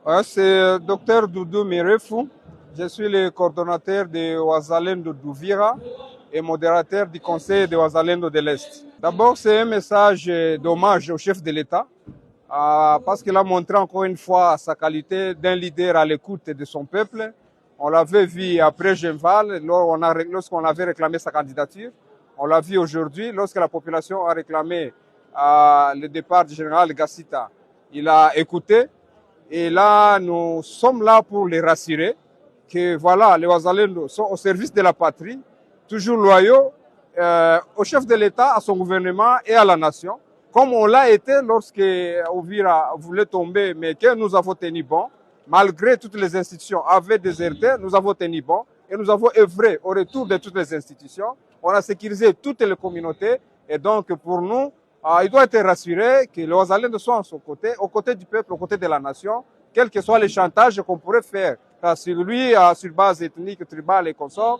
Ouais, c'est Dr Doudou Mirefou. Je suis le coordonnateur de Ouazalendo d'Ouvira et modérateur du conseil de Ouazalendo de l'Est. D'abord, c'est un message d'hommage au chef de l'État parce qu'il a montré encore une fois sa qualité d'un leader à l'écoute de son peuple. On l'avait vu après Genval, lorsqu'on avait réclamé sa candidature. On l'a vu aujourd'hui, lorsque la population a réclamé le départ du général Gassita. Il a écouté. Et là, nous sommes là pour les rassurer que voilà, les Ouazalendo sont au service de la patrie, toujours loyaux au chef de l'État, à son gouvernement et à la nation, comme on l'a été lorsque Ouvira voulait tomber, mais que nous avons tenu bon. Malgré toutes les institutions avaient déserté, nous avons tenu bon et nous avons œuvré au retour de toutes les institutions. On a sécurisé toutes les communautés et donc pour nous, il doit être rassuré que les Ouazalendo soient à son côté, aux côtés du peuple, aux côtés de la nation, quels que soient les chantages qu'on pourrait faire sur lui, sur base ethnique, tribale et consorts.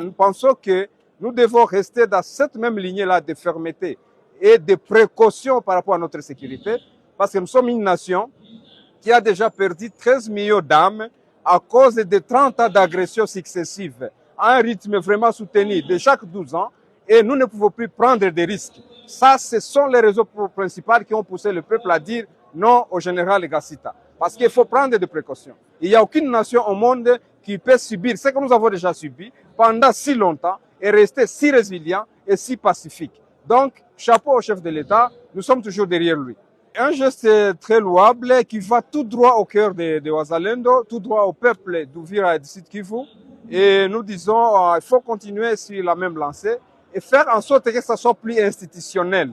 Nous pensons que nous devons rester dans cette même lignée-là de fermeté et de précaution par rapport à notre sécurité, parce que nous sommes une nation qui a déjà perdu 13 millions d'âmes à cause de 30 ans d'agressions successives, à un rythme vraiment soutenu de chaque 12 ans, et nous ne pouvons plus prendre des risques. Ça, ce sont les raisons principales qui ont poussé le peuple à dire non au général Gassita. Parce qu'il faut prendre des précautions. Il n'y a aucune nation au monde qui peut subir ce que nous avons déjà subi pendant si longtemps et rester si résilient et si pacifique. Donc, chapeau au chef de l'État, nous sommes toujours derrière lui. Un geste très louable qui va tout droit au cœur de Ouazalendo, tout droit au peuple d'Ouvira et du Sud Kivu. Et nous disons, il faut continuer sur la même lancée et faire en sorte que ça soit plus institutionnel.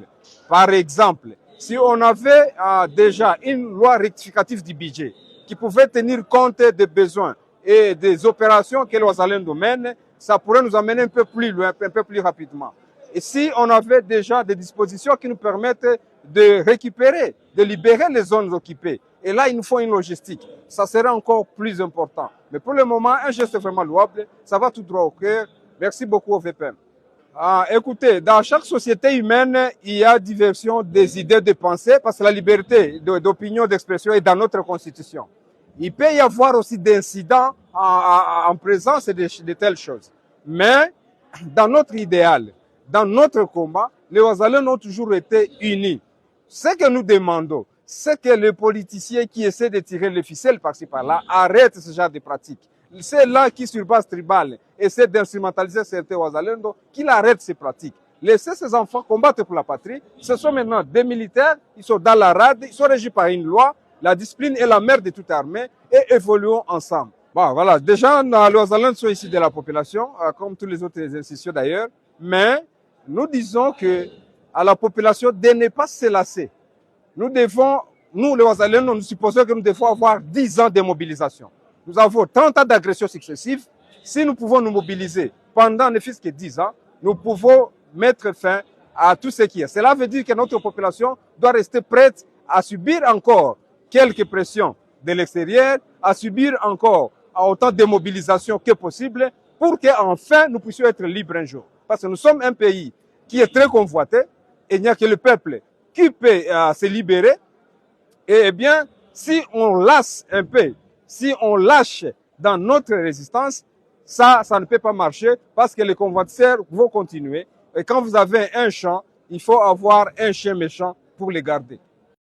Par exemple, si on avait déjà une loi rectificative du budget qui pouvait tenir compte des besoins et des opérations que l'Ouazalendo mène, ça pourrait nous amener un peu plus loin, un peu plus rapidement. Et si on avait déjà des dispositions qui nous permettent de récupérer, de libérer les zones occupées, et là, il nous faut une logistique. Ça serait encore plus important. Mais pour le moment, un geste vraiment louable, ça va tout droit au cœur. Merci beaucoup au VPM. Écoutez, dans chaque société humaine, il y a diversion des idées de pensée parce que la liberté d'opinion, d'expression est dans notre constitution. Il peut y avoir aussi des incidents en présence de telles choses. Mais dans notre idéal, dans notre combat, les Ouazalendo ont toujours été unis. Ce que nous demandons, c'est que les politiciens qui essaient de tirer les ficelles par-ci par-là arrêtent ce genre de pratiques. C'est là qui, sur base tribale, essaient d'instrumentaliser certains Ouazalendo, qu'ils arrêtent ces pratiques. Laissez ces enfants combattre pour la patrie. Ce sont maintenant des militaires, ils sont dans la rade, ils sont régis par une loi. La discipline est la mère de toute armée et évoluons ensemble. Bon, voilà. Déjà, les Ouazalendo sont ici de la population, comme tous les autres institutions d'ailleurs. Mais nous disons que à la population de ne pas se lasser. Nous devons, nous les Ouazalendo, nous supposons que nous devons avoir 10 ans de mobilisation. Nous avons 30 ans d'agressions successives. Si nous pouvons nous mobiliser pendant ne fût-ce que 10 ans, nous pouvons mettre fin à tout ce qui est. Cela veut dire que notre population doit rester prête à subir encore quelques pressions de l'extérieur, à subir encore autant de mobilisation que possible pour qu'enfin nous puissions être libres un jour. Parce que nous sommes un pays qui est très convoité et il n'y a que le peuple qui peut se libérer. Et bien, si on lasse un peu, si on lâche dans notre résistance, ça ne peut pas marcher parce que les convoiteurs vont continuer. Et quand vous avez un champ, il faut avoir un chien méchant pour les garder.